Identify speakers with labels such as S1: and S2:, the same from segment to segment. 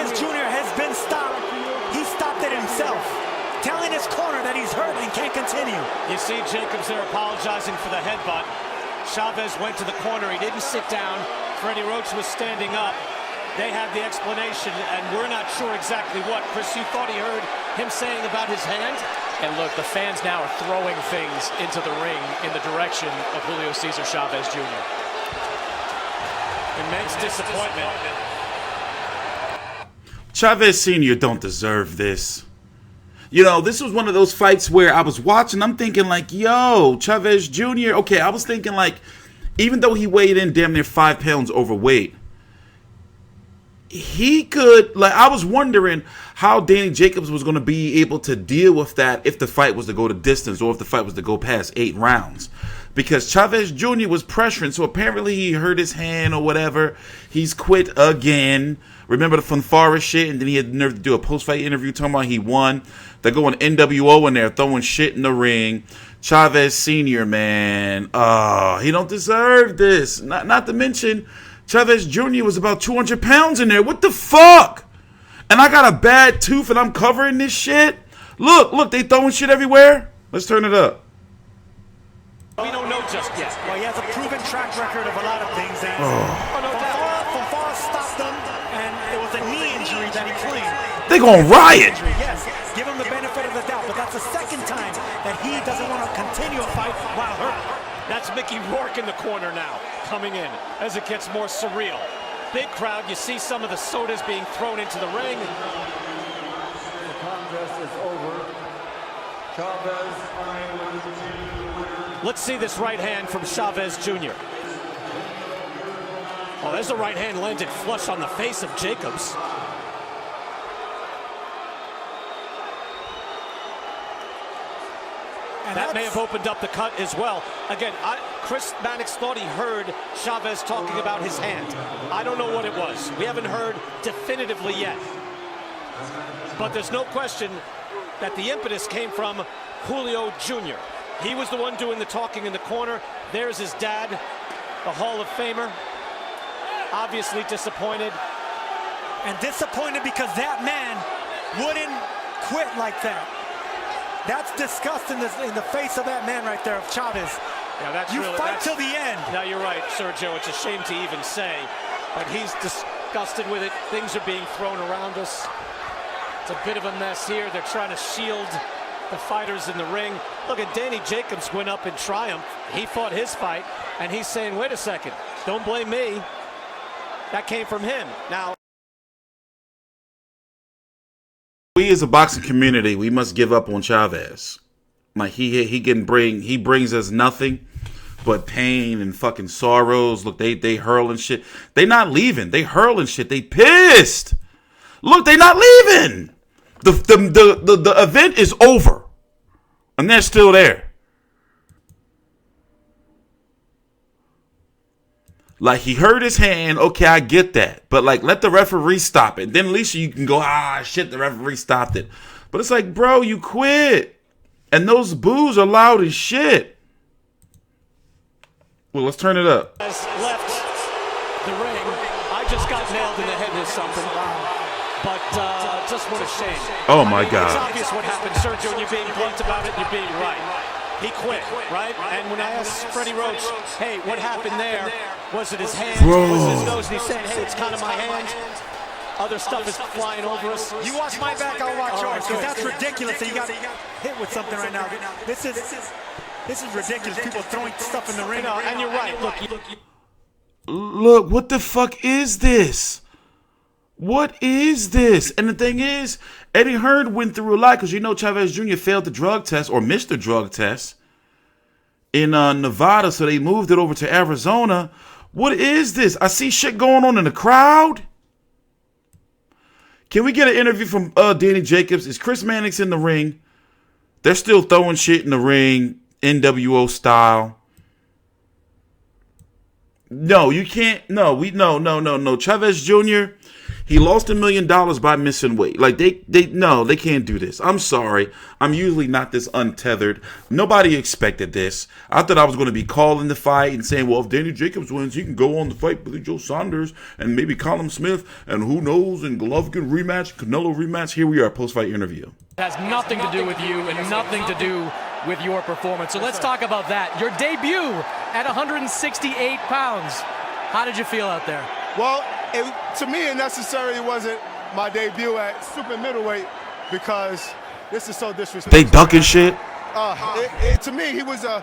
S1: Chavez Jr. has been stopped. He stopped it himself, telling his corner that he's hurt and can't continue.
S2: You see Jacobs there apologizing for the headbutt. Chavez went to the corner. He didn't sit down. Freddie Roach was standing up. They had the explanation, and we're not sure exactly what. Chris, you thought he heard him saying about his hand?
S3: And look, the fans now are throwing things into the ring in the direction of Julio Cesar Chavez Jr.
S2: Immense disappointment.
S4: Chavez Sr. don't deserve this. You know, this was one of those fights where I was watching, I'm thinking like, yo, Chavez Jr. Okay, I was thinking like, even though he weighed in damn near 5 pounds overweight, he could, like, I was wondering how Danny Jacobs was going to be able to deal with that if the fight was to go to distance or if the fight was to go past 8 rounds. Because Chavez Jr. was pressuring, so apparently he hurt his hand or whatever. He's quit again. Remember the Fanfara shit? And then he had the nerve to do a post-fight interview talking about he won. They're going NWO in there, throwing shit in the ring. Chavez Sr., man, he don't deserve this. Not to mention, Chavez Jr. was about 200 pounds in there. What the fuck? And I got a bad tooth and I'm covering this shit? Look, they throwing shit everywhere. Let's turn it up.
S2: We don't know just yet.
S1: Well, he has a proven track record of a lot of things. And Fanfara stopped him, and it was a knee injury that he claimed.
S4: They gonna riot.
S1: Yes, give him the benefit of the doubt, but that's the second time that he doesn't want to continue a fight while hurt.
S2: That's Mickey Rourke in the corner now, coming in as it gets more surreal. Big crowd, you see some of the sodas being thrown into the ring.
S5: The contest is over. Chavez finally.
S2: Let's see this right hand from Chavez Jr. Oh, there's the right hand landed flush on the face of Jacobs. And that may have opened up the cut as well. Again, Chris Mannix thought he heard Chavez talking about his hand. I don't know what it was. We haven't heard definitively yet. But there's no question that the impetus came from Julio Jr. He was the one doing the talking in the corner. There's his dad, the Hall of Famer. Obviously disappointed.
S1: And disappointed because that man wouldn't quit like that. That's disgust in the face of that man right there, of Chavez.
S2: Yeah, that's
S1: you
S2: really,
S1: fight till the end.
S2: Now you're right, Sergio. It's a shame to even say, but he's disgusted with it. Things are being thrown around us. It's a bit of a mess here. They're trying to shield the fighters in the ring. Look at Danny Jacobs went up in triumph. He fought his fight, and he's saying, wait a second, don't blame me. That came from him. Now,
S4: we as a boxing community, we must give up on Chavez. Like he brings us nothing but pain and fucking sorrows. Look, they hurling shit. They not leaving. They hurling shit. They pissed. Look, they not leaving. The event is over, and they're still there. Like, he hurt his hand. Okay, I get that. But, like, let the referee stop it. Then at least you can go, shit, the referee stopped it. But it's like, bro, you quit. And those boos are loud as shit. Well, let's turn it up.
S2: Has left the ring. I just got nailed in the head with something. But just what a shame.
S4: Oh, my God.
S2: It's obvious what happened, Sergio, and you're being blunt about it, and you're being right. He quit, right? And when I asked Freddie Roach, hey, what happened there? Was it his hand?
S4: Bro.
S2: Was it his nose? And he's saying, hey, it's kind of my hand. Other stuff is flying over us.
S1: You watch my back, I'll watch yours, because that's ridiculous that you got hit with something right now. This is ridiculous. People throwing stuff in the ring.
S2: And you're right.
S4: Look, what the fuck is this? What is this? And the thing is, Eddie Hearn went through a lot because, you know, Chavez Jr. failed the drug test or missed the drug test in Nevada, so they moved it over to Arizona. What is this? I see shit going on in the crowd. Can we get an interview from Danny Jacobs? Is Chris Mannix in the ring? They're still throwing shit in the ring, NWO style. No, you can't. No. Chavez Jr., He lost $1 million by missing weight. Like, they can't do this. I'm sorry. I'm usually not this untethered. Nobody expected this. I thought I was going to be calling the fight and saying, well, if Danny Jacobs wins, he can go on to fight Billy Joe Saunders and maybe Callum Smith, and who knows, and Golovkin rematch, Canelo rematch. Here we are, post-fight interview.
S3: It has nothing to do with you and nothing to do with your performance. So let's talk about that. Your debut at 168 pounds. How did you feel out there?
S6: Well, to me, it necessarily wasn't my debut at super middleweight because this is so disrespectful.
S4: They ducking shit.
S6: To me, he was a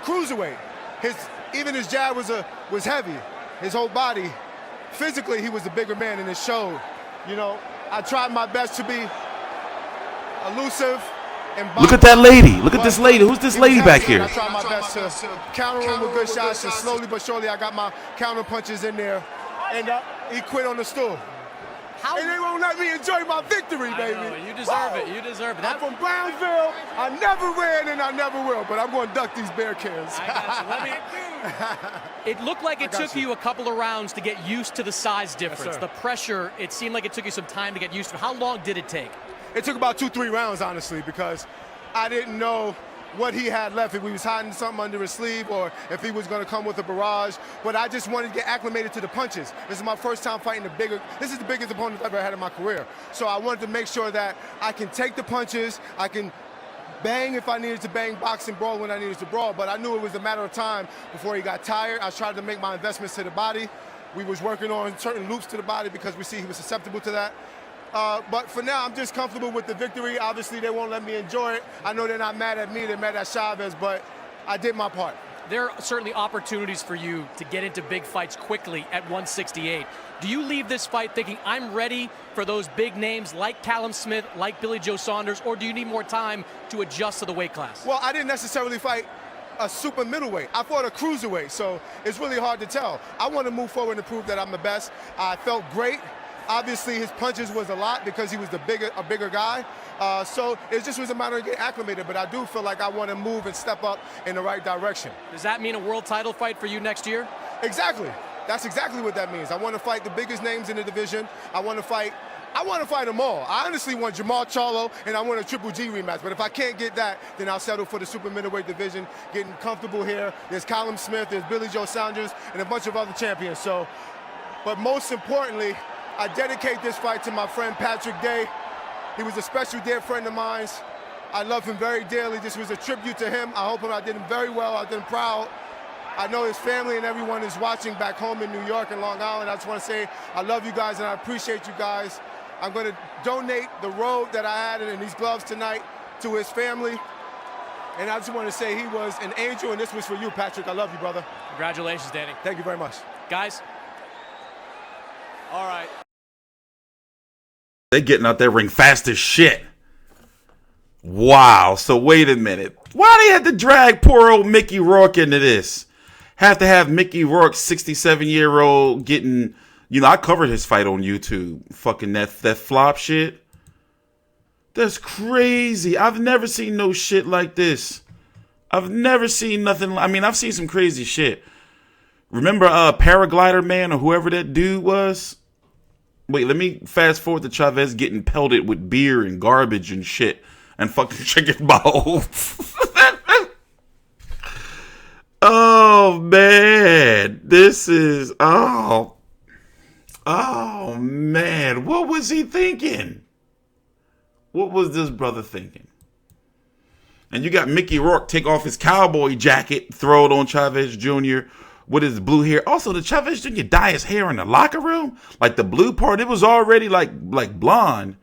S6: cruiserweight. Even his jab was heavy. His whole body, physically, he was a bigger man, and it showed. You know, I tried my best to be elusive.
S4: Look at that lady. Look at this lady. Who's this lady back here?
S6: I tried my best to counter him with good shots, and slowly but surely I got my counter punches in there, and he quit on the stool. And they won't let me enjoy my victory, baby.
S3: I know, you deserve it. You deserve it.
S6: I'm from Brownsville. I never ran and I never will, but I'm going to duck these bear cans.
S3: It looked like it took you a couple of rounds to get used to the size difference. The pressure, it seemed like it took you some time to get used to. How long did it take?
S6: It took about 2-3 rounds, honestly, because I didn't know what he had left, if he was hiding something under his sleeve or if he was going to come with a barrage. But I just wanted to get acclimated to the punches. This is my first time fighting this is the biggest opponent I've ever had in my career. So I wanted to make sure that I can take the punches, I can bang if I needed to bang, box and brawl when I needed to brawl. But I knew it was a matter of time before he got tired. I was trying to make my investments to the body. We was working on certain loops to the body because we see he was susceptible to that. But for now, I'm just comfortable with the victory. Obviously, they won't let me enjoy it. I know they're not mad at me. They're mad at Chavez, but I did my part.
S3: There are certainly opportunities for you to get into big fights quickly at 168. Do you leave this fight thinking, I'm ready for those big names like Callum Smith, like Billy Joe Saunders, or do you need more time to adjust to the weight class?
S6: Well, I didn't necessarily fight a super middleweight. I fought a cruiserweight, so it's really hard to tell. I want to move forward and prove that I'm the best. I felt great. Obviously, his punches was a lot because he was a bigger guy. So it just was a matter of getting acclimated. But I do feel like I want to move and step up in the right direction.
S3: Does that mean a world title fight for you next year?
S6: Exactly. That's exactly what that means. I want to fight the biggest names in the division. I want to fight them all. I honestly want Jamal Charlo, and I want a Triple G rematch. But if I can't get that, then I'll settle for the super middleweight division, getting comfortable here. There's Callum Smith, there's Billy Joe Saunders, and a bunch of other champions. So, but most importantly, I dedicate this fight to my friend Patrick Day. He was a special dear friend of mine. I love him very dearly. This was a tribute to him. I hope I did him very well. I did him proud. I know his family and everyone is watching back home in New York and Long Island. I just want to say I love you guys and I appreciate you guys. I'm going to donate the robe that I had and these gloves tonight to his family. And I just want to say he was an angel, and this was for you, Patrick. I love you, brother.
S3: Congratulations, Danny.
S6: Thank you very much.
S3: Guys. All right.
S4: They're getting out that ring fast as shit. Wow. So wait a minute. Why they had to drag poor old Mickey Rourke into this? Have to have Mickey Rourke, 67-year-old, getting, I covered his fight on YouTube. Fucking that flop shit. That's crazy. I've never seen no shit like this. I've never seen nothing. I've seen some crazy shit. Remember Paraglider Man or whoever that dude was? Wait, let me fast forward to Chavez getting pelted with beer and garbage and shit and fucking chicken balls. Oh, man. This is... Oh, man. What was he thinking? What was this brother thinking? And you got Mickey Rourke take off his cowboy jacket, throw it on Chavez Jr., with his blue hair. Also, did Chavez Jr. dye his hair in the locker room? Like the blue part, it was already like blonde,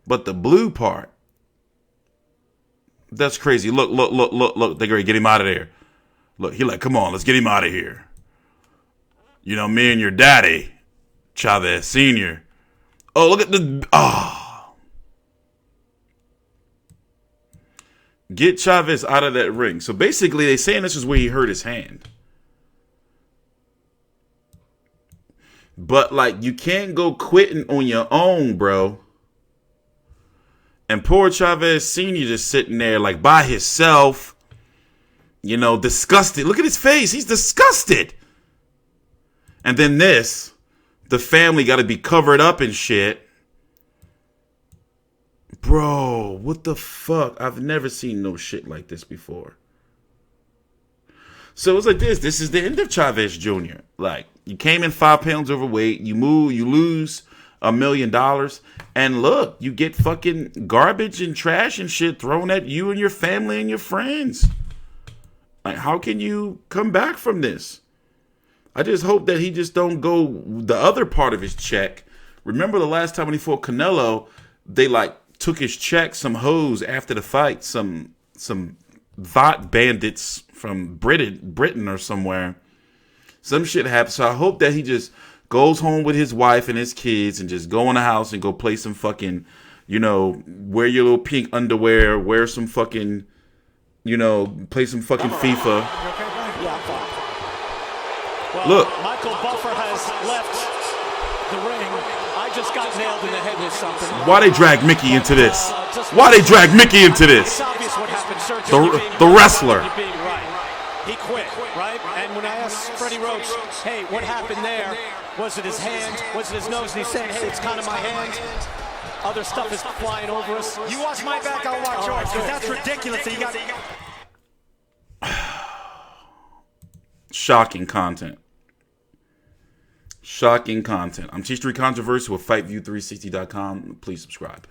S4: but the blue part. That's crazy. Look. They're going to get him out of there. Look, he like, come on, let's get him out of here. Me and your daddy, Chavez Sr. Oh, look at Get Chavez out of that ring. So basically, they're saying this is where he hurt his hand. But, you can't go quitting on your own, bro. And poor Chavez Sr. just sitting there, by himself, disgusted. Look at his face. He's disgusted. And then this. The family got to be covered up and shit. Bro, what the fuck? I've never seen no shit like this before. So it's like this. This is the end of Chavez Jr. Like, you came in 5 pounds overweight. You lose $1 million. And look, you get fucking garbage and trash and shit thrown at you and your family and your friends. Like, how can you come back from this? I just hope that he just don't go the other part of his check. Remember the last time when he fought Canelo, they like took his check, some hoes after the fight, some Vought bandits from Britain or somewhere. Some shit happened. So I hope that he just goes home with his wife and his kids and just go in the house and go play some fucking, wear your little pink underwear, wear some fucking, play some fucking FIFA.
S2: Well,
S4: look.
S2: Michael Buffer has left the ring. I just got nailed in the head with something.
S4: Why they drag Mickey into this? Why they drag Mickey into this?
S2: It's obvious what happened, sir.
S4: The wrestler.
S2: Right. He quit, right? And when I asked Freddie Roach, hey, what happened there? Was it his hand? Was it his nose? And he's saying, hey, it's kind of my hand. Other stuff is flying over us.
S1: You watch my back, I'll watch yours, because that's ridiculous. You got
S4: Shocking content. Shocking content. I'm TstreeT Controversy with FightView360.com. Please subscribe.